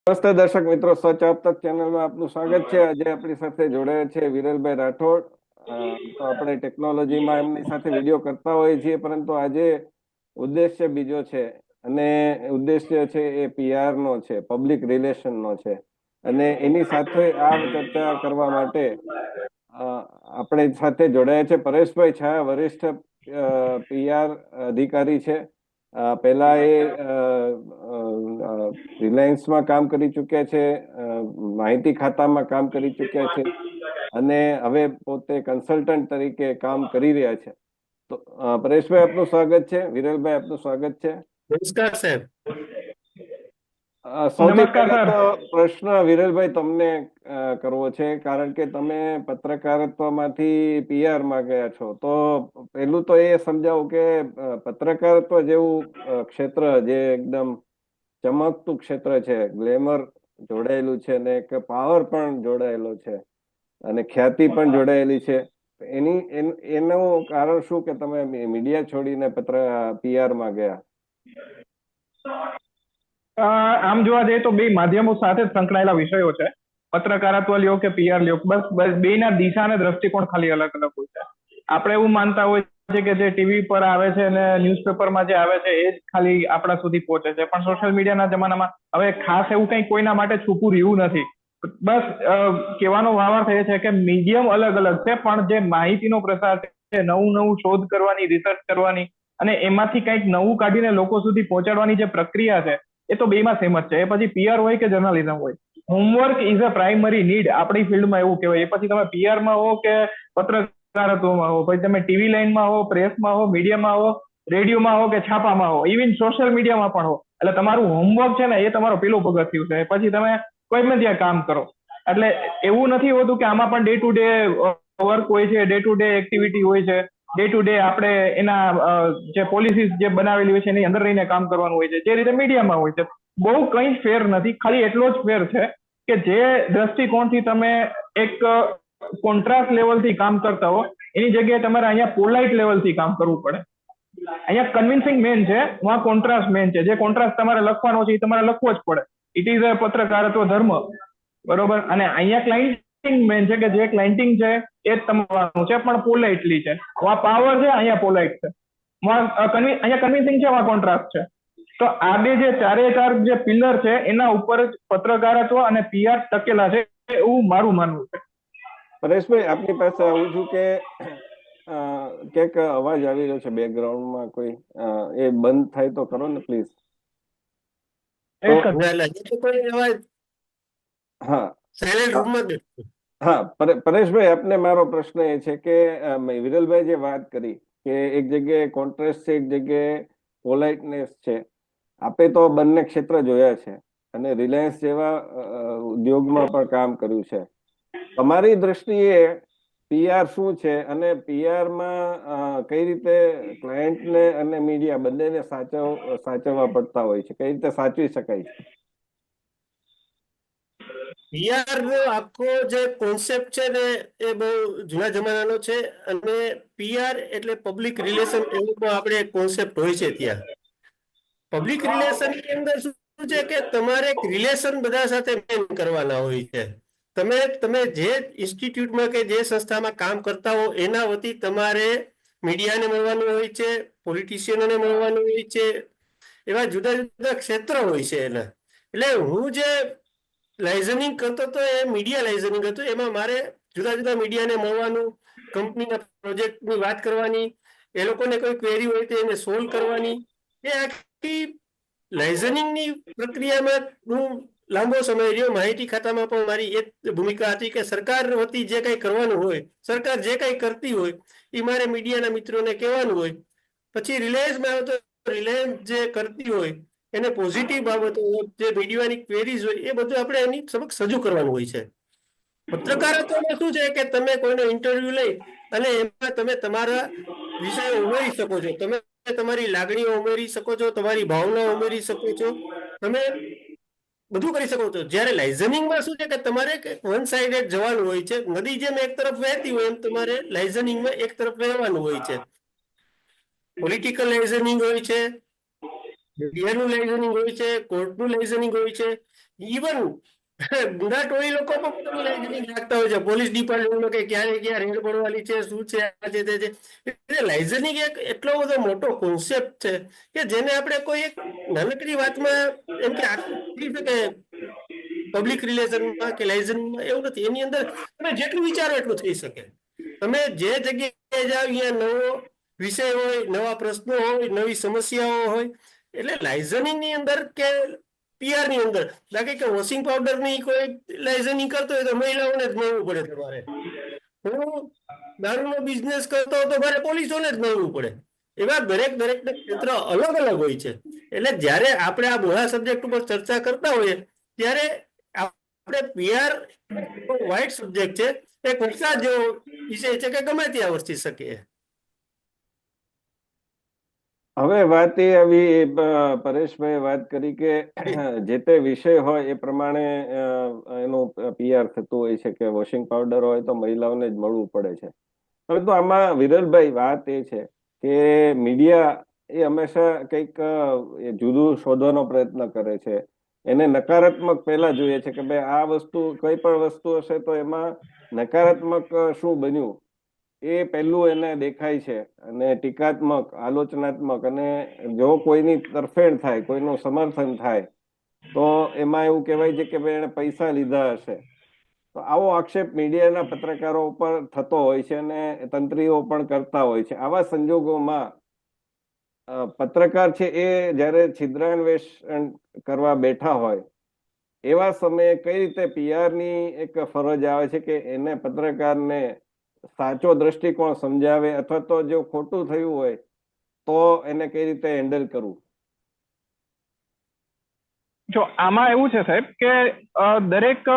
નમસ્તે દર્શક મિત્રો, સચ આપ તક ચેનલમાં આપનું સ્વાગત છે. આજે આપણી સાથે જોડાયા છે વિરલભાઈ રાઠોડ. તો આપણે ટેકનોલોજીમાં એમની સાથે વિડીયો કરતા હોઈએ છીએ, પરંતુ આજે ઉદ્દેશ્ય બીજો છે. અને ઉદ્દેશ્ય છે એ પીઆર નો છે, પબ્લિક રિલેશન નો છે. અને એની સાથે આ ચર્ચા કરવા માટે આપણે સાથે જોડાયા છે પરેશભાઈ છાયા, વરિષ્ઠ પીઆર અધિકારી છે. પહેલા એ રિલાયન્સમાં કામ કરી ચૂક્યા છે, માહિતી ખાતામાં કામ કરી ચૂક્યા છે, અને હવે પોતે કન્સલ્ટન્ટ તરીકે કામ કરી રહ્યા છે. તો પરેશભાઈ આપનું સ્વાગત છે, વિરલભાઈ આપનું સ્વાગત છે. નમસ્કાર સાહેબ. સૌથી નમસ્કાર પહેલા સર. તો પ્રશ્ન વિરલભાઈ તમને કરવો છે, કારણ કે તમે પત્રકારત્વમાંથી પીઆર માં ગયા છો. તો પહેલું તો એ સમજાવો કે પત્રકારત્વ જેવું ક્ષેત્ર જે એકદમ ચમકતું ક્ષેત્ર છે, ગ્લેમર જોડાયેલું છે, અને એક પાવર પણ જોડાયેલો છે, અને ખ્યાતિ પણ જોડાયેલી છે. એનું કારણ શું કે તમે મીડિયા છોડીને પીઆર માં ગયા? આમ જોવા જઈએ તો બે માધ્યમો સાથે જ સંકળાયેલા વિષયો છે. પત્રકારત્વ લ્યો કે પીઆર લ્યો, બસ બેના દિશા અને દ્રષ્ટિકોણ ખાલી અલગ અલગ હોય છે. આપણે એવું માનતા હોય છે કે જે ટીવી પર આવે છે અને ન્યૂઝપેપરમાં જે આવે છે એ જ ખાલી આપણા સુધી પહોંચે છે, પણ સોશિયલ મીડિયાના જમાનામાં હવે ખાસ એવું કંઈ કોઈના માટે છૂપું રહ્યું નથી. બસ કહેવાનો વાવડ થાય છે કે મીડિયમ અલગ અલગ છે, પણ જે માહિતીનો પ્રસાર છે, નવું નવું શોધ કરવાની, રિસર્ચ કરવાની અને એમાંથી કંઈક નવું કાઢીને લોકો સુધી પહોંચાડવાની જે પ્રક્રિયા છે એ તો બેમાં સેમ જ છે. એ પછી પીઆર હોય કે જર્નલિઝમ હોય, homework is a primary need આપણી ફિલ્ડમાં એવું કહેવાય. એ પછી તમે પીઆરમાં હો કે પત્રકારત્વમાં હો, પછી તમે ટીવી લાઈનમાં હો, પ્રેસમાં હો, મીડિયામાં હો, રેડિયોમાં હો કે છાપામાં હો, ઇવન સોશિયલ મીડિયામાં પણ હો, એટલે તમારું હોમવર્ક છે ને એ તમારું પેલું પગથિયું છે. પછી તમે કોઈ પણ ત્યાં કામ કરો. એટલે એવું નથી હોતું કે આમાં પણ ડે ટુ ડે વર્ક હોય છે, ડે ટુ ડે એક્ટિવિટી હોય છે, ડે ટુ ડે આપણે એના જે પોલિસીસ જે બનાવેલી હોય છે એની અંદર રહીને કામ કરવાનું હોય છે, જે રીતે મીડિયામાં હોય છે. બહુ કંઈ ફેર નથી, ખાલી એટલો જ ફેર છે કે જે દ્રષ્ટિકોણથી તમે એક કોન્ટ્રાસ્ટ લેવલથી કામ કરતા હો એની જગ્યાએ તમારે અહીંયા પોલાઇટ લેવલથી કામ કરવું પડે. અહીંયા કન્વિન્સિંગ મેન છે, વहाँ કોન્ટ્રાસ્ટ મેન છે. જે કોન્ટ્રાસ્ટ તમારે લખવાનો છે એ તમારે લખવો જ પડે. ઇટ ઇઝ અ પત્રકારત્વ ધર્મ, બરોબર. અને અહીંયા ક્લાઇન્ટિંગ મેન છે કે જે ક્લાઇન્ટિંગ છે એ જ તમારું છે, પણ પોલાઇટલી છે. વहाँ પાવર છે, અહીંયા પોલાઇટ છે. અહીંયા કન્વિન્સિંગ છે, વहाँ કોન્ટ્રાસ્ટ છે. તો આ બે જે ચારે ચાર જે પિલર છે એના ઉપર જ પત્રકારત્વ અને પીઆર ટકેલા છે, એવું મારું માનવું છે. પરેશભાઈ, આપની પાસે આવું છું કે ક્યાંક અવાજ આવી રહ્યો છે બેકગ્રાઉન્ડમાં કોઈ, એ બંધ થાય તો કરો ને પ્લીઝ. હા હા, પરેશભાઈ, આપને મારો પ્રશ્ન એ છે કે વિરલભાઈ જે વાત કરી કે એક જગ્યાએ કોન્ટ્રાસ્ટ છે, એક જગ્યાએ પોલાઇટનેસ છે. આપે તો બંને ક્ષેત્ર જોયા છે અને રિલાયન્સ જેવા ઉદ્યોગમાં પણ કામ કર્યું છે. તમારી દ્રષ્ટિએ પીઆર શું છે, અને પીઆરમાં કઈ રીતે ક્લાયન્ટને અને મીડિયા બંનેને સાચવવા પડતા હોય છે, કઈ રીતે સાચવી શકાય છે? પીઆર નો આખો જે કોન્સેપ્ટ છે ને એ બહુ જૂના જમાનાનો છે, અને પીઆર એટલે પબ્લિક રિલેશન એવો આપણે કોન્સેપ્ટ હોય છે. ત્યાં પબ્લિક રિલેશન ની અંદર શું છે કે તમારે રિલેશન બધા સાથે મેન કરવાના હોય છે. તમે જે ઇન્સ્ટિટ્યૂટમાં કે જે સંસ્થામાં કામ કરતા હો એના વતી તમારે મીડિયાને મળવાનું હોય છે, પોલિટિશિયનોને મળવાનું હોય છે, એવા જુદા જુદા ક્ષેત્ર હોય છે એના. એટલે હું જે લાઇઝનિંગ કરતો હતો એ મીડિયા લાઇઝનિંગ હતું. એમાં મારે જુદા જુદા મીડિયાને મળવાનું, કંપનીના પ્રોજેક્ટની વાત કરવાની, એ લોકોને કોઈ ક્વેરી હોય તો એને સોલ્વ કરવાની, એ આખી લાઇઝનિંગની પ્રક્રિયામાં હું લાંબો સમય રહ્યો. માહિતી ખાતામાં પણ મારી એક ભૂમિકા હતી કે સરકાર વતી જે કંઈ કરવાનું હોય, સરકાર જે કંઈ કરતી હોય એ મારે મીડિયાના મિત્રોને કહેવાનું હોય. પછી રિલાયન્સમાં આવ્યો તો રિલાયન્સ જે કરતી હોય એને પોઝિટિવ બાબતો, જે મીડિયાની ક્વેરીઝ હોય એ બધું આપણે એની સમક્ષ રજૂ કરવાનું હોય છે. પત્રકારત્વમાં શું છે કે તમે કોઈનો ઇન્ટરવ્યુ લઈ અને એમાં તમે તમારા વિષયો ઉમેરી શકો છો, તમે તમારી લાગણીઓ ઉમેરી શકો છો, તમારી ભાવનાઓ ઉમેરી શકો છો, તમે બધું કરી શકો છો. જ્યારે લાઇઝનિંગમાં શું છે કે તમારે વન સાઇડેડ જવાનું હોય છે. નદી જેમ એક તરફ વહેતી હોય એમ તમારે લાઇઝનિંગમાં એક તરફ વહેવાનું હોય છે. પોલિટિકલ લાઇઝનિંગ હોય છે, મીડિયાનું લાઇઝનિંગ હોય છે, કોર્ટનું લાઇઝનિંગ હોય છે, ઇવન ગુના ટોળી લોકો પણ પોતાનું લાઇઝનિંગ રાખતા હોય છે, પોલીસ ડિપાર્ટમેન્ટમાં કે ક્યાં ને ક્યાં રેડ પડવાની છે, શું છે, આ છે, તે છે. એટલે લાઇઝનિંગ એક એટલો બધો મોટો કોન્સેપ્ટ છે કે જેને આપણે કોઈ એક નાનકડી વાતમાં એમ કે આખું કરી શકે. પબ્લિક રિલેશનમાં કે લાઇઝનિંગમાં એવું નથી. એની અંદર તમે જેટલું વિચારો એટલું થઈ શકે. તમે જે જગ્યાએ જાઓ અહીંયા નવો વિષય હોય, નવા પ્રશ્નો હોય, નવી સમસ્યાઓ હોય. એટલે લાઇઝનિંગ ની અંદર કે પીઆર ની અંદર લાગે કે વોશિંગ પાવડર ની કોઈ લાઇઝનિંગ કરતો હોય તો મહિલાઓને જ મળવું પડે. તમારે હું દારૂનો બિઝનેસ કરતો હોય તો મારે પોલીસોને જ મળવું પડે. એવા દરેક ક્ષેત્ર અલગ અલગ હોય છે. એટલે જ્યારે આપણે આ બધા સબ્જેક્ટ ઉપર ચર્ચા કરતા હોઈએ ત્યારે આપણે પીઆર વાઇડ સબ્જેક્ટ છે, એક વરસાદ જેવો વિષય છે કે ગમે ત્યાં વરસી શકે. હવે વાત એ આવી, પરેશભાઈ વાત કરી કે જે તે વિષય હોય એ પ્રમાણે એનું પીઆર થતું હોય છે કે વોશિંગ પાવડર હોય તો મહિલાઓને જ મળવું પડે છે. પરંતુ આમાં વિરલભાઈ વાત એ છે કે મીડિયા એ હંમેશા કંઈક જુદું શોધવાનો પ્રયત્ન કરે છે. એને નકારાત્મક પહેલા જોઈએ છે કે ભાઈ આ વસ્તુ, કઈ પણ વસ્તુ હશે તો એમાં નકારાત્મક શું બન્યું એ પહેલું એને દેખાય છે. અને ટીકાત્મક, આલોચનાત્મક, અને જો કોઈની તરફેણ થાય, કોઈનું સમર્થન થાય તો એમાં એવું કહેવાય છે કે ભાઈ એને પૈસા લીધા હશે. તો આવો આક્ષેપ મીડિયાના પત્રકારો ઉપર થતો હોય છે અને તંત્રીઓ પણ કરતા હોય છે. આવા સંજોગોમાં પત્રકાર છે એ જ્યારે છિદ્રાન્વેષણ કરવા બેઠા હોય એવા સમયે કઈ રીતે પીઆરની એક ફરજ આવે છે કે એને પત્રકારને સાચો દ્રષ્ટિકોણ સમજાવે, અથવા તો જો ખોટું થયું હોય તો એને કઈ રીતે હેન્ડલ કરવું? જો આમાં એવું છે સાહેબ કે દરેક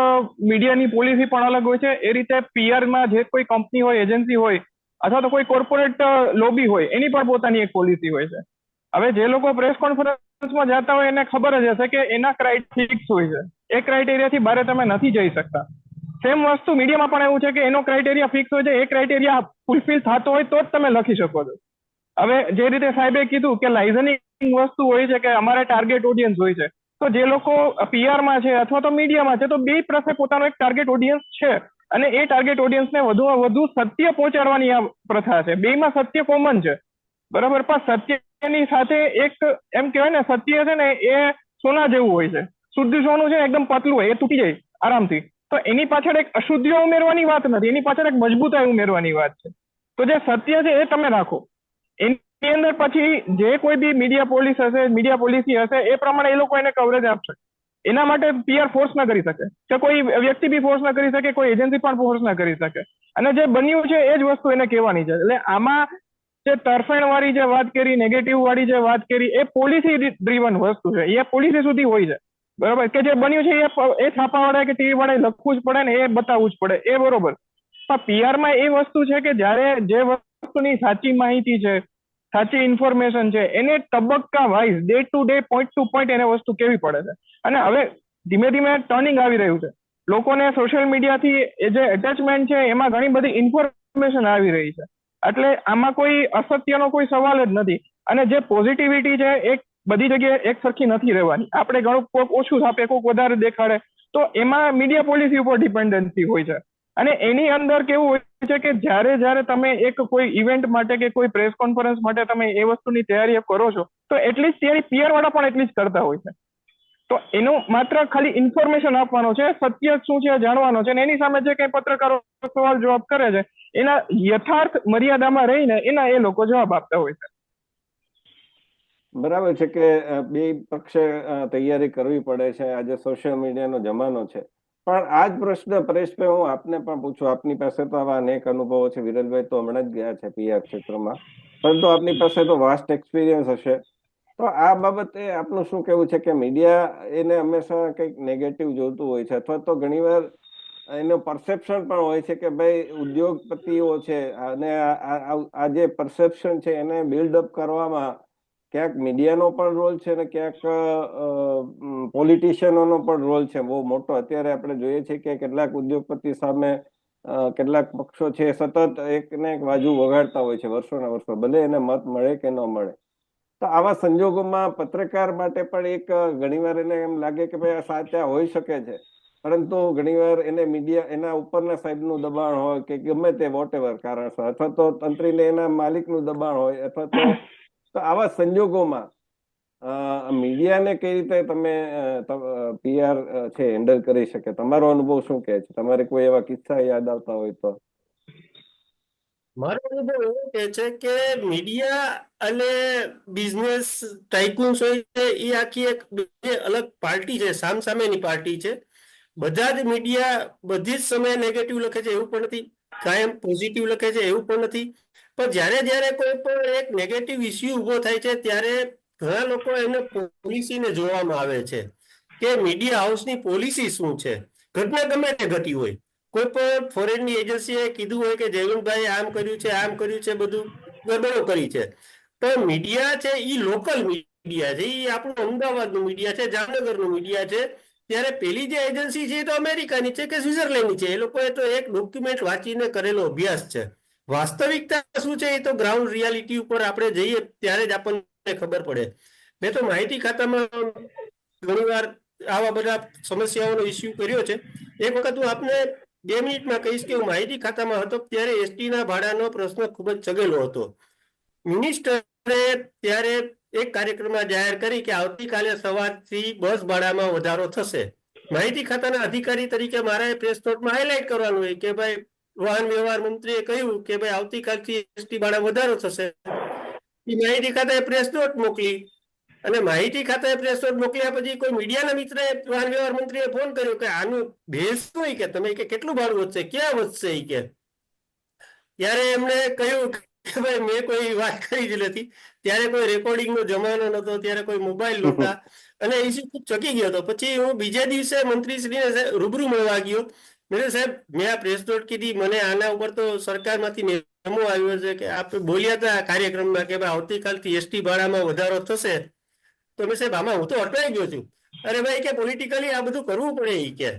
મીડિયાની પોલિસી પણ અલગ હોય છે. એ રીતે પીઆર માં જે કોઈ કંપની હોય, એજન્સી હોય, અથવા તો કોઈ કોર્પોરેટ લોબી હોય, એની પણ પોતાની એક પોલિસી હોય છે. હવે જે લોકો પ્રેસ કોન્ફરન્સમાં જતા હોય એને ખબર જ હશે કે એના ક્રાઇટેરિયા ફિક્સ હોય છે. એ ક્રાઇટેરિયાથી બહાર તમે નથી જઈ શકતા. સેમ વસ્તુ મીડિયામાં પણ એવું છે કે એનો ક્રાઇટેરિયા ફિક્સ હોય છે. એ ક્રાઇટેરિયા ફૂલફિલ થતો હોય તો જ તમે લખી શકો છો. હવે જે રીતે સાહેબે કીધું કે લાઇઝનિંગ વસ્તુ હોય છે કે અમારે ટાર્ગેટ ઓડિયન્સ હોય છે, તો જે લોકો પીઆરમાં છે અથવા તો મીડિયામાં છે, તો બે પાસે પોતાનો એક ટાર્ગેટ ઓડિયન્સ છે અને એ ટાર્ગેટ ઓડિયન્સને વધુમાં વધુ સત્ય પહોંચાડવાની આ પ્રથા છે. બેમાં સત્ય કોમન છે, બરાબર. પણ સત્યની સાથે એક એમ કહેવાય ને, સત્ય છે ને એ સોના જેવું હોય છે. શુદ્ધ સોનું છે એકદમ પતલું હોય, એ તૂટી જાય આરામથી. તો એની પાછળ એક અશુદ્ધિઓ ઉમેરવાની વાત નથી, એની પાછળ એક મજબૂતાઈ ઉમેરવાની વાત છે. તો જે સત્ય છે એ તમે રાખો. એની અંદર પછી જે કોઈ બી મીડિયા પોલિસ હશે, મીડિયા પોલિસી હશે, એ પ્રમાણે એ લોકો એને કવરેજ આપશે. એના માટે પીઆર ફોર્સ ના કરી શકે, કે કોઈ વ્યક્તિ બી ફોર્સ ના કરી શકે, કોઈ એજન્સી પણ ફોર્સ ના કરી શકે. અને જે બન્યું છે એ જ વસ્તુ એને કહેવાની છે. એટલે આમાં જે તરફેણ વાળી જે વાત કરી, નેગેટિવ વાળી જે વાત કરી, એ પોલિસી ડ્રીવન વસ્તુ છે. એ પોલિસી સુધી હોય છે, બરોબર. કે જે બન્યું છે એ છાપા વાળા કે ટીવી વાળા લખવું જ પડે ને, એ બતાવવું જ પડે, એ બરોબર. પણ પીઆરમાં એ વસ્તુ છે કે જ્યારે જે વસ્તુની સાચી માહિતી છે, સાચી ઇન્ફોર્મેશન છે, એને તબક્કા wise, day to day, point to point એને વસ્તુ કેવી પડે છે. અને હવે ધીમે ધીમે ટર્નિંગ આવી રહ્યું છે. લોકોને સોશિયલ મીડિયાથી એ જે એટેચમેન્ટ છે એમાં ઘણી બધી ઇન્ફોર્મેશન આવી રહી છે. એટલે આમાં કોઈ અસત્યનો કોઈ સવાલ જ નથી. અને જે પોઝિટિવિટી છે એ બધી જગ્યાએ એક સરખી નથી રહેવાની. આપણે ઘણું કોઈક ઓછું છાપે, કોઈક વધારે દેખાડે, તો એમાં મીડિયા પોલિસી ઉપર ડિપેન્ડન્સી હોય છે. અને એની અંદર કેવું હોય છે કે જ્યારે તમે એક કોઈ ઇવેન્ટ માટે કે કોઈ પ્રેસ કોન્ફરન્સ માટે તમે એ વસ્તુની તૈયારી કરો છો, તો એટલી જ તૈયારી પીઆર વાળા પણ એટલી જ કરતા હોય છે. તો એનું માત્ર ખાલી ઇન્ફોર્મેશન આપવાનો છે, સત્ય શું છે જાણવાનો છે, અને એની સામે જે કઈ પત્રકારો સવાલ જવાબ કરે છે એના યથાર્થ મર્યાદામાં રહીને એના એ લોકો જવાબ આપતા હોય છે. બરાબર છે કે બે પક્ષે તૈયારી કરવી પડે છે. આજે સોશિયલ મીડિયાનો જમાનો છે. પણ આ જ પ્રશ્ન પરેશભાઈ હું આપને પણ પૂછું. આપની પાસે તો આવા અનેક અનુભવો છે. વિરલભાઈ તો હમણાં જ ગયા છે પીઆર ક્ષેત્રમાં, પરંતુ આપની પાસે તો વાસ્ટ એક્સપિરિયન્સ હશે. તો આ બાબતે આપનું શું કેવું છે કે મીડિયા એને હંમેશા કંઈક નેગેટિવ જોતું હોય છે, અથવા તો ઘણીવાર એનું પરસેપ્શન પણ હોય છે કે ભાઈ ઉદ્યોગપતિઓ છે અને આ જે પરસેપ્શન છે એને બિલ્ડઅપ કરવામાં ક્યાંક મીડિયાનો પણ રોલ છે અને ક્યાંક પોલિટિશિયનોનો પણ રોલ છે બહુ મોટો. અત્યારે આપણે જોઈએ છીએ કે કેટલાક ઉદ્યોગપતિ સામે કેટલાક પક્ષો છે સતત એક ને એક બાજુ વગાડતા હોય છે વર્ષોના વર્ષો, ભલે એને મત મળે કે ન મળે. તો આવા સંજોગોમાં પત્રકાર માટે પણ એક ઘણીવાર એને એમ લાગે કે ભાઈ આ સાચા હોઈ શકે છે, પરંતુ ઘણીવાર એને મીડિયા એના ઉપરના સાહેબનું દબાણ હોય કે ગમે તે વોટેવર કારણસર, અથવા તો તંત્રીને એના માલિકનું દબાણ હોય, અથવા તો આવા સંજોગોમાં મીડિયાને કઈ રીતે તમે PR છે હેન્ડલ કરી શકે? તમારો અનુભવ શું કહે છે? તમારે કોઈ એવા કિસ્સા યાદ આવતા હોય તો? મારો અનુભવ એવો કહે છે કે મીડિયા અને બિઝનેસ ટાઈકૂન્સ હોય છે એ આખી એક બે અલગ પાર્ટી છે, સામસામેની પાર્ટી છે. બધા જ મીડિયા બધી જ સમયે નેગેટિવ લખે છે એવું પણ નથી, કાયમ પોઝિટિવ લખે છે એવું પણ નથી. પણ જ્યારે કોઈ પણ એક નેગેટિવ ઇસ્યુ ઉભો થાય છે ત્યારે ઘણા લોકો એને પોલિસીને જોવામાં આવે છે કે મીડિયા હાઉસની પોલિસી શું છે. ઘટના ગમે તે ઘટી હોય, કોઈ પણ ફોરેનની એજન્સીએ કીધું હોય કે જયવંતભાઈ આમ કર્યું છે, આમ કર્યું છે, બધું ગડબડો કરી છે, તો મીડિયા છે એ લોકલ મીડિયા છે, એ આપણું અમદાવાદનું મીડિયા છે, જામનગરનું મીડિયા છે. ત્યારે પેલી જે એજન્સી છે એ તો અમેરિકાની છે કે સ્વિટ્ઝરલેન્ડની છે. એ લોકોએ તો એક ડોક્યુમેન્ટ વાંચીને કરેલો અભ્યાસ છે. વાસ્તવિકતા શું છે એ તો ગ્રાઉન્ડ રિયાલિટી ઉપર આપણે જઈએ ત્યારે જ આપણને ખબર પડે. મેં તો માહિતી ખાતામાં ઘણીવાર આવા બધા સમસ્યાઓનો ઇસ્યુ કર્યો છે. એક વખત હું આપને 2 મિનિટમાં કહીશ કે હું માહિતી ખાતામાં હતો ત્યારે એસટીના ભાડાનો પ્રશ્ન ખૂબ જ ચગેલો હતો. મિનિસ્ટરે ત્યારે એક કાર્યક્રમમાં જાહેર કરી કે આવતીકાલે સવારથી બસ ભાડામાં વધારો થશે. માહિતી ખાતાના અધિકારી તરીકે મારે પ્રેસ નોટમાં હાઇલાઇટ કરવાનું હોય કે ભાઈ વાહન વ્યવહાર મંત્રીએ કહ્યું કે ભાઈ આવતીકાલથી એસટી ભાડા વધારો થશે. એ માહિતી ખાતાએ પ્રેસ નોટ મોકલી, અને માહિતી ખાતાએ પ્રેસ નોટ મોકલ્યા પછી કોઈ મીડિયાના મિત્રએ વાહન વ્યવહાર મંત્રીએ ફોન કર્યો કે આનું બેઝ શું, કે તમે કે કેટલું ભાડું વધશે, ક્યાં વધશે એ કે. ત્યારે એમણે કહ્યું કે ભાઈ મેં કોઈ વાત કરી જ નથી, ત્યારે કોઈ રેકોર્ડિંગનો જમાનો નહોતો, ત્યારે કોઈ મોબાઈલ નહોતા, અને એ ખૂબ ચકી ગયો હતો. પછી હું બીજા દિવસે મંત્રીશ્રીને રૂબરૂ મળવા ગયો. મેં સાહેબ મેં આ પ્રેસ નોટ કીધી, મને આના ઉપર તો સરકારમાંથી મેમો આવ્યો છે કે આપ બોલ્યા હતા કાર્યક્રમમાં કે ભાઈ આવતીકાલથી એસટી ભાડામાં વધારો થશે. તો મેં સાહેબ આમાં હું તો અટવાઈ ગયો છું. અરે ભાઈ કે પોલિટિકલી આ બધું કરવું પડે એ કે.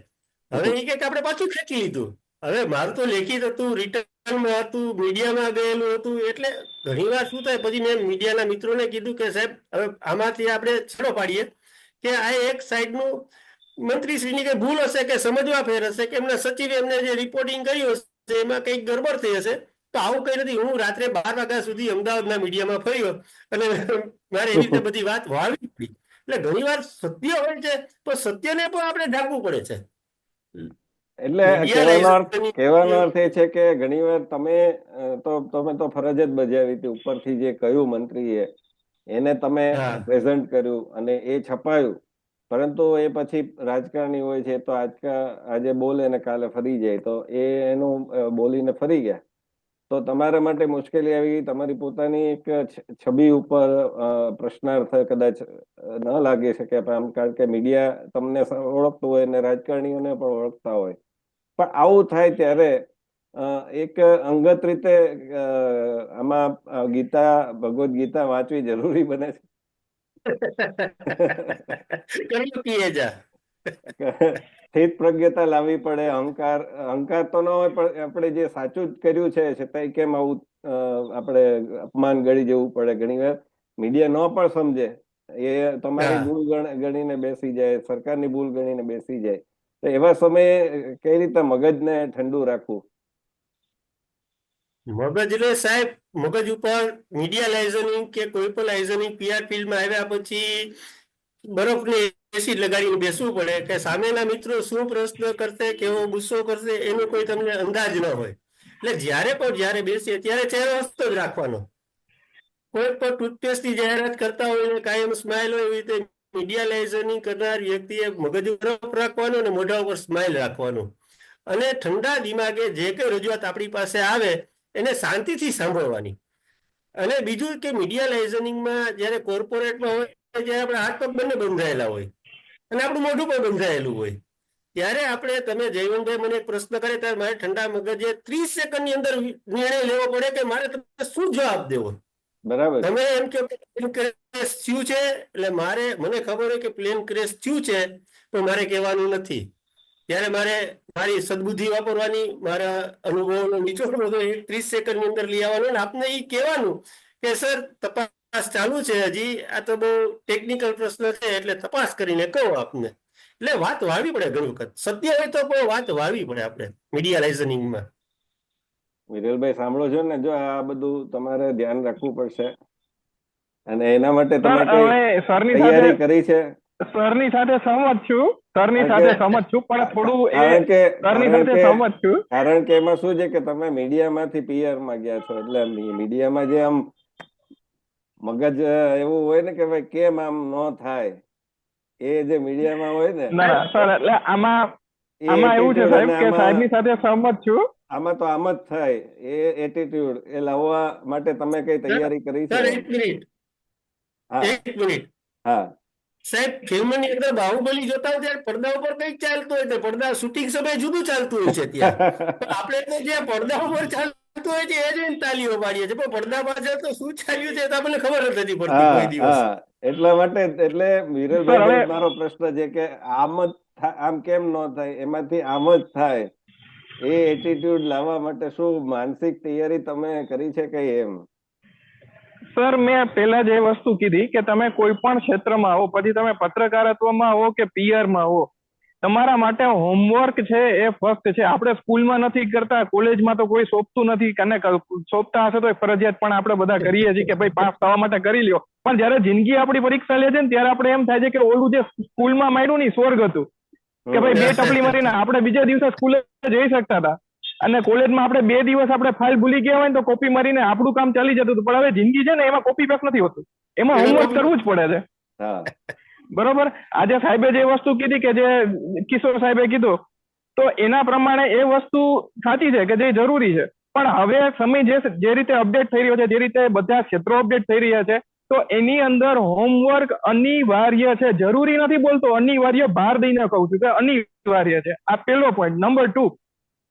હવે એ કે આપણે પાછું ખેંચી લીધું. હવે મારું તો લેખિત હતું, રિટર્નમાં હતું, મીડિયામાં ગયેલું હતું. એટલે ઘણીવાર શું થાય, પછી મેં મીડિયાના મિત્રોને કીધું કે સાહેબ હવે આમાંથી આપણે છેડો પાડીએ કે આ એક સાઈડનું મંત્રીશ્રીની કઈ ભૂલ હશે કે સમજવા ફેર હશે કે એમના સચિવે એમને જે રિપોર્ટિંગ કર્યું હશે એમાં કંઈક ગડબડ થઈ હશે. તો આવું કઈ નથી. હું રાત્રે 12 વાગ્યા સુધી અમદાવાદના મીડિયામાં ફર્યો અને મારે એવી રીતે બધી વાત વાળવી પડી. એટલે ઘણીવાર સત્ય હોય છે તો સત્યને પણ આપણે ઢાંકવું પડે છે. એટલે કહેવાનો અર્થ એ છે કે ઘણીવાર તમે તો ફરજ જ બજાવી હતી. ઉપરથી જે કહ્યું મંત્રીએ એને તમે પ્રેઝન્ટ કર્યું અને એ છપાયું, પરંતુ એ પછી રાજકારણી હોય છે તો આજે બોલે ને કાલે ફરી જાય, તો એનું બોલીને ફરી ગયા તો તમારા માટે મુશ્કેલી આવી ગઈ. તમારી પોતાની એક છબી ઉપર પ્રશ્નાર્થ કદાચ ન લાગી શકે, કારણ કે મીડિયા તમને ઓળખતું હોય ને રાજકારણીઓને પણ ઓળખતા હોય. પણ આવું થાય ત્યારે એક અંગત રીતે આમાં ભગવદ્ ગીતા વાંચવી જરૂરી બને છે. સ્થિત પ્રજ્ઞતા લાવવી પડે. અહંકાર તો ન હોય, પણ આપણે જે સાચું જ કર્યું છે છતાંય કેમ આવું આપણે અપમાન ગણી જવું પડે. ઘણીવાર મીડિયા ન પણ સમજે, એ તમારી ભૂલ ગણીને બેસી જાય, સરકારની ભૂલ ગણીને બેસી જાય. તો એવા સમયે કઈ રીતે મગજને ઠંડુ રાખવું? મગજ એટલે સાહેબ મગજ ઉપર મીડિયા લાઇઝનિંગ કે કોઈ પણ લાઇઝનિંગ PR ફિલ્ડમાં આવ્યા પછી બરફની એસિડ લગાડીને બેસવું પડે કે સામેના મિત્રો શું પ્રશ્ન કરશે, કેવો ગુસ્સો કરશે એનો કોઈ તમને અંદાજ ન હોય. એટલે જ્યારે બેસીએ ત્યારે ચહેરો હસતો જ રાખવાનો. કોઈ પણ ટૂથપેસ્ટની જાહેરાત કરતા હોય કાયમ સ્માઇલ હોય, એવી રીતે મીડિયા લાઇઝનિંગ કરનાર વ્યક્તિએ મગજ ઉપર રાખવાનું અને મોઢા ઉપર સ્માઇલ રાખવાનું, અને ઠંડા દિમાગે જે કઈ રજૂઆત આપણી પાસે આવે એને શાંતિથી સાંભળવાની. અને બીજું કે મીડિયા લાઇઝનિંગમાં જ્યારે કોર્પોરેટમાં હોય ત્યારે આપણા હાથ પગ બંને બંધાયેલા હોય અને આપણું મોઢું પણ બંધાયેલું હોય. ત્યારે આપણે, તમે જયવંતભાઈ મને એક પ્રશ્ન કરે ત્યારે મારે ઠંડા મગજે 30 સેકન્ડની અંદર નિર્ણય લેવો પડે કે મારે તમને શું જવાબ દેવો. બરાબર. તમે એમ કહો કે પ્લેન ક્રેશ થયું છે, એટલે મને ખબર હોય કે પ્લેન ક્રેશ થયું છે પણ મારે કહેવાનું નથી. ત્યારે મારે મારી સદબુદ્ધિ વાપરવાની, મારા અનુભવનો નિચોડ બધો 30 સેકન્ડની અંદર લઈ આવવાનો, આપને એ કહેવાનું કે સર તપાસ તપાસ ચાલુ છે હજી. આ તો બહુ ટેકનિકલ પ્રશ્ન છે એટલે તપાસ કરીને કહું આપને. એટલે વાત વાળવી પડે ઘણી વખત. સત્ય હોય તો બહુ વાત વાળવી પડે આપણે મીડિયા લાઇઝનિંગમાં. વિરલભાઈ સાંભળો છો ને, જો આ બધું તમારે ધ્યાન રાખવું પડશે અને એના માટે સર તમે કઈ હવે સરની તૈયારી સાથે કરી છે? સરની સાથે સહમત છું, સરની સાથે સહમત છું, પણ થોડું એ કારણ કે સરની કારણ સાથે કે સહમત છું. કારણ કે એમાં શું છે કે તમે મીડિયામાંથી PR માં ગયા છો, એટલે મીડિયામાં જે આમ મગજ એવું હોય ને કે ભાઈ કેમ આમ ન થાય, એ જે મીડિયામાં હોય ને ના સર, એટલે આમાં એ આમાં એવું છે એટીટ્યુડ સાહેબ અને કે સાહેબની સાથે સહમત છું. આમાં તો આમ જ થાય. એ એટીટ્યુડ એ લાવવા માટે તમે કઈ તૈયારી કરી છે? સર એક મિનિટ, હા એક મિનિટ હા સાહેબ. ફિલ્મની અંદર બાહુબલી જોતા હોય ત્યારે પડદા ઉપર કઈક ચાલતું હોય છે, પડદા શૂટિંગ સમયે જુદું ચાલતું હોય છે ત્યાં. તો આપણે તો જ્યાં પડદા ઉપર ચાલતું હોય છે એ જોઈને તાલીઓ પાડીએ છીએ, પણ પડદા પાછળ તો શું ચાલ્યું છે એ તો આપણને ખબર જ નથી પડતી કોઈ હા દિવસ. હા, એટલા માટે એટલે સર વિરલભાઈ હવે ને મારો પ્રશ્ન છે કે આમ જ આમ કેમ ન થાય, એમાંથી આમ જ થાય, એ એટીટ્યુડ લાવવા માટે શું માનસિક તૈયારી તમે કરી છે કઈ એમ? સર મેં પહેલા જ એ વસ્તુ કીધી કે તમે કોઈ પણ ક્ષેત્રમાં આવો, પછી તમે પત્રકારત્વમાં આવો કે PR માં આવો, તમારા માટે હોમવર્ક છે એ ફર્સ્ટ છે. આપણે સ્કૂલમાં નથી કરતા, કોલેજમાં તો કોઈ સોંપતું નથી, અને સોંપતા હશે તો ફરજિયાત પણ આપણે બધા કરીએ છીએ કે ભાઈ પાસ થવા માટે કરી લ્યો. પણ જયારે જિંદગી આપણી પરીક્ષા લે છે ને ત્યારે આપણે એમ થાય છે કે ઓલું જે સ્કૂલમાં માર્યું ને સ્વર્ગ હતું, કે ભાઈ 2 ટપલી મારીને આપણે બીજા દિવસે સ્કૂલે જઈ શકતા હતા, અને કોલેજમાં આપણે 2 દિવસ આપણે ફાઇલ ભૂલી ગયા હોય ને તો કોપી મારીને આપણું કામ ચાલી જતું હતું. પણ હવે જિંદગી છે ને એમાં કોપી પેસ્ટ નથી હોતું, એમાં હોમવર્ક કરવું જ પડે છે. હા બરોબર. આજે સાહેબે જે વસ્તુ કીધી કે જે કિશોર સાહેબે કીધું, તો એના પ્રમાણે એ વસ્તુ સાચી છે કે જે જરૂરી છે. પણ હવે સમય જે રીતે અપડેટ થઈ રહ્યો છે, જે રીતે બધા ક્ષેત્રો અપડેટ થઈ રહ્યા છે, તો એની અંદર હોમવર્ક અનિવાર્ય છે. જરૂરી નથી બોલતો, અનિવાર્ય ભાર દઈને કહું છું કે અનિવાર્ય છે. આ પહેલો પોઈન્ટ. નંબર 2,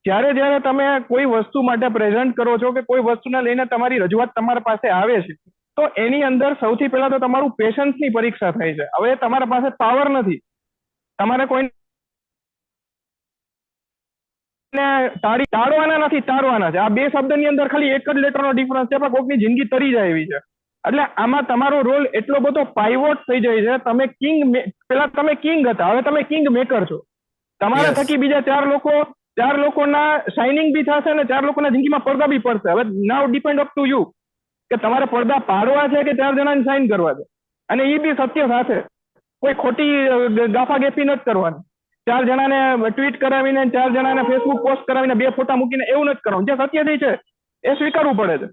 જ્યારે તમે કોઈ વસ્તુ માટે પ્રેઝન્ટ કરો છો કે કોઈ વસ્તુને લઈને તમારી રજૂઆત તમારા પાસે આવે છે, તો એની અંદર સૌથી પહેલા તો તમારું પેશન્સની પરીક્ષા થાય છે. હવે તમારા પાસે પાવર નથી, તમારે કોઈ ટાળવાના નથી, તારવાના છે. આ 2 શબ્દની અંદર ખાલી એક જ લેટરનો ડિફરન્સ છે, પણ કોઈકની જિંદગી તરી જાય એવી છે. એટલે આમાં તમારો રોલ એટલો બધો પાઇવોટ થઈ જાય છે. તમે પેલા તમે કિંગ હતા, હવે તમે કિંગ મેકર છો. તમારા થકી બીજા 4 લોકોના શાઇનિંગ બી થશે અને 4 લોકોના જિંદગીમાં પડદા બી પડશે. હવે નાવ ડિપેન્ડ અપ ટુ યુ કે તમારે પડદા પાડવા છે કે 4 જણાને સાઇન કરવા છે. અને એ બી સત્ય સાથે, કોઈ ખોટી ગાફાગેફી નથી કરવાની. 4 જણાને ટ્વીટ કરાવીને, 4 જણાને ફેસબુક પોસ્ટ કરાવીને 2 ફોટા મૂકીને એવું નથી કરવાનું. જે સત્યથી છે એ સ્વીકારવું પડે છે.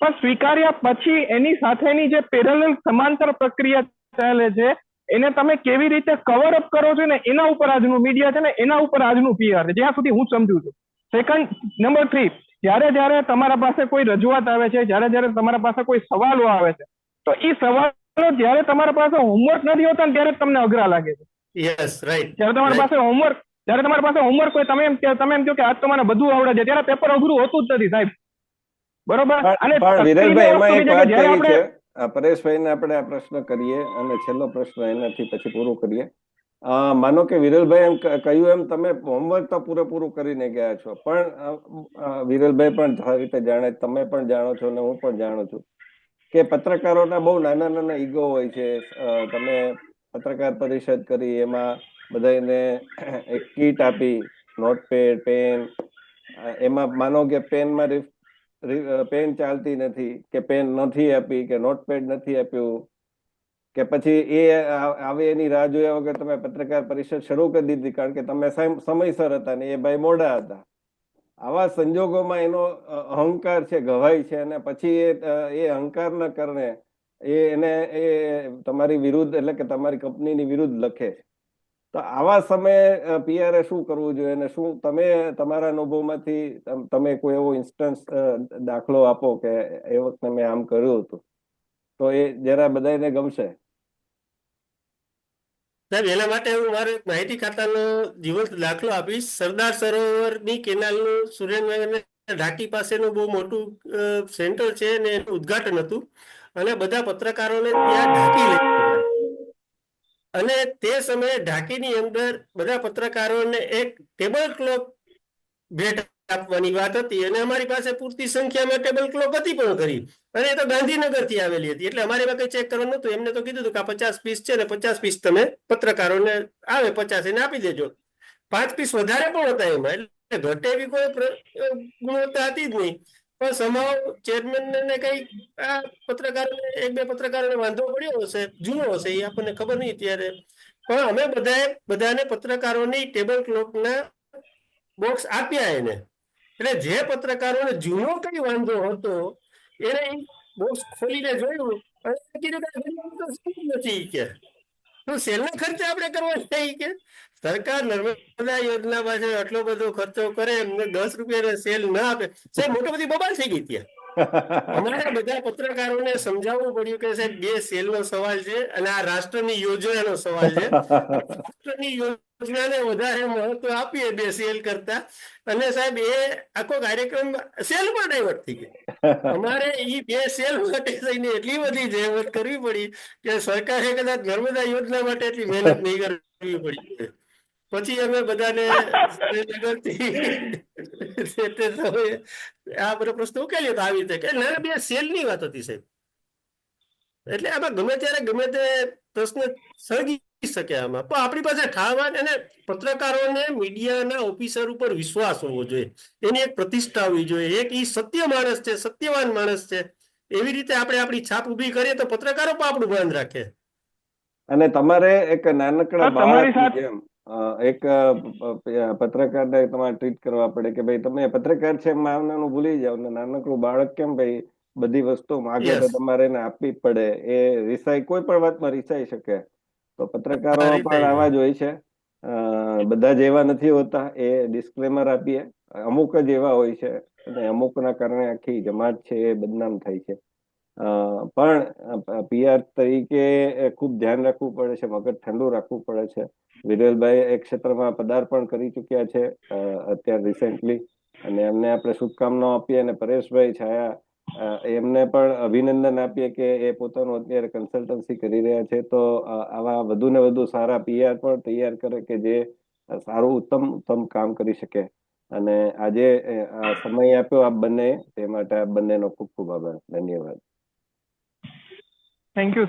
પણ સ્વીકાર્યા પછી એની સાથેની જે પેરેલલ સમાંતર પ્રક્રિયા ચાલે છે, એને તમે કેવી રીતે કવર અપ કરો છો ને, એના ઉપર આજનું મીડિયા છે ને, એના ઉપર આજનું PR છે, જ્યાં સુધી હું સમજુ છું. સેકન્ડ, નંબર 3, જ્યારે તમારા પાસે કોઈ રજૂઆત આવે છે, જ્યારે તમારા પાસે કોઈ સવાલો આવે છે, તો એ સવાલો જ્યારે તમારા પાસે હોમવર્ક નથી હોતા ને ત્યારે તમને અઘરા લાગે છે. Yes, right. જ્યારે તમારી પાસે હોમવર્ક હોય, તમે એમ કહો કે આજ તો મને બધું આવડે છે, ત્યારે પેપર અઘરું હોતું જ નથી સાહેબ. બરોબર. અને પણ વિરલભાઈ એમાં એક વાત જ્યારે કરી આપણે છે, પરેશભાઈને આપણે આ પ્રશ્ન કરીએ અને છેલ્લો પ્રશ્ન એનાથી પછી પૂરું કરીએ. માનો કે વિરલભાઈ એમ કહ્યું એમ તમે હોમવર્ક તો પૂરેપૂરું કરીને ગયા છો, પણ વિરલભાઈ પણ સારી રીતે જાણે, તમે પણ જાણો છો અને હું પણ જાણું છું કે પત્રકારોના બહુ નાના નાના ઈગો હોય છે. તમે પત્રકાર પરિષદ કરી, એમાં બધાને એક કીટ આપી, નોટપેડ, પેન, એમાં માનો કે પેનમાં પેન ચાલતી નથી કે પેન નથી આપી કે નોટપેડ નથી આપ્યું, કે પછી એ આવે એની રાહ જોયા વગર તમે પત્રકાર પરિષદ શરૂ કરી દીધી કારણ કે તમે સમયસર હતા ને એ ભાઈ મોડા હતા. આવા સંજોગોમાં એનો અહંકાર છે ઘવાય છે, અને પછી એ અહંકારના કારણે એને તમારી વિરુદ્ધ, એટલે કે તમારી કંપનીની વિરુદ્ધ લખે છે. તો આવા સમયે PR શું કરવું જોઈએ, અને શું તમે તમારા અનુભવમાંથી તમે કોઈ એવો ઇન્સ્ટન્સ દાખલો આપો કે એ વખતે મેં આમ કર્યું હતું, તો એ જરા બધાને ગમશે. સાહેબ, એના માટે હું મારો એક માહિતી ખાતાનો જીવંત દાખલો આપીશ. સરદાર સરોવરની કેનાલનું સુરેન્દ્રનગર ઢાકી પાસેનું બહુ મોટું સેન્ટર છે ને એનું ઉદ્ઘાટન હતું, અને બધા પત્રકારોને ત્યાં ઢાકી લઈ ગયા. અને તે સમયે ઢાકીની અંદર બધા પત્રકારોને એક ટેબલ ક્લોથ ભેટ આપવાની વાત હતી અને અમારી પાસે પૂરતી સંખ્યામાં ટેબલ ક્લોક હતી પણ ખરી, અને એ તો ગાંધીનગર થી આવેલી હતી, એટલે અમારે એમાં કઈ ચેક કરવાનું નતું. એમને તો કીધું હતું કે આ 50 પીસ છે ને 50 પીસ તમે પત્રકારોને આવે 50 એને આપી દેજો. 5 પીસ વધારે પણ હતા એમાં, એટલે ઘટે એવી કોઈ ગુણવત્તા હતી જ નહીં. પણ સમાવ ચેરમેન ને કઈ આ પત્રકારોને 1-2 પત્રકારોને વાંધો પડ્યો હશે, જૂનો હશે, એ આપણને ખબર નહીં ત્યારે. પણ અમે બધાને પત્રકારોની ટેબલ ક્લોકના બોક્સ આપ્યા એને. એટલે જે પત્રકારોને જૂનો કઈ વાંધો હતો એને બોક્સ ખોલીને જોયું અને કીધું કે નથી કે તો સેલનો ખર્ચ આપણે કરવો નહીં કે સરકાર નર્મદા યોજના પાસે આટલો બધો ખર્ચો કરે, એમને 10 રૂપિયા સેલ ના આપે. સાહેબ મોટી બધી બબાલ થઈ ગઈ ત્યાં. અમારે બધા પત્રકારોને સમજાવવું પડ્યું કે સાહેબ 2 સેલનો સવાલ છે અને આ રાષ્ટ્રની યોજનાનો સવાલ છે. રાષ્ટ્રની યોજનાને વધારે મહત્વ આપીએ 2 સેલ કરતા, અને સાહેબ એ આખો કાર્યક્રમ સેલમાં ડાયવર્ટ થઈ ગયો. અમારે એ 2 સેલ માટે થઈને એટલી બધી જહેમત કરવી પડી કે સરકારે કદાચ નર્મદા યોજના માટે એટલી મહેનત નહીં કરવી પડી. પછી અમે બધાને આ બધો પ્રશ્ન ઉકેલ્યો તો આવી રીતે કે ના 2 સેલની વાત હતી સાહેબ. એટલે આમાં ગમે ત્યારે ગમે તે પ્રશ્ન સર્જી શકે આમાં. પણ આપણી પાસે ઠાવવા અને પત્રકારોને મીડિયાના ઓફિસર ઉપર વિશ્વાસ હોવો જોઈએ, એની એક પ્રતિષ્ઠા હોવી જોઈએ, એક ઈ સત્ય માણસ છે, સત્યવાન માણસ છે, એવી રીતે આપણે આપણી છાપ ઉભી કરીએ તો પત્રકારો પણ આપણું ભાન રાખે. અને તમારે એક નાનકડા તમારી બાળકની સાથે જેમ એક પત્રકારને તમારે ટ્રીટ કરવા પડે કે ભાઈ તમે પત્રકાર છે માનવાનું ભૂલી જાવ ને નાનકડું બાળક કેમ ભાઈ બધી વસ્તુ માગે તો તમારે એને આપવી પડે. એ રિસાઈ કોઈ પણ વાતમાં રિસાઈ શકે. તો પત્રકારો પણ આવા જ હોય છે, બધા જ એવા નથી હોતા. એ ડિસ્ક્લેમર આપીએ, અમુક જ એવા હોય છે અને અમુકના કારણે આખી જમાત છે એ બદનામ થાય છે. પણ પીઆર તરીકે ખૂબ ધ્યાન રાખવું પડે છે, મગજ ઠંડુ રાખવું પડે છે. વિરેલભાઈ એક ક્ષેત્રમાં પદાર્પણ કરી ચુક્યા છે અત્યારે રિસેન્ટલી, અને એમને આપણે શુભકામનાઓ આપીએ. અને પરેશભાઈ છાયા એમને પણ અભિનંદન આપીએ કે એ પોતાનું અત્યારે કન્સલ્ટન્સી કરી રહ્યા છે. તો આવા વધુ ને વધુ સારા પીઆર પણ તૈયાર કરે કે જે સારું ઉત્તમ કામ કરી શકે. અને આજે સમય આપ્યો આપ બંને, તે માટે આપ બંનેનો ખૂબ ખૂબ આભાર. ધન્યવાદ. Thank you.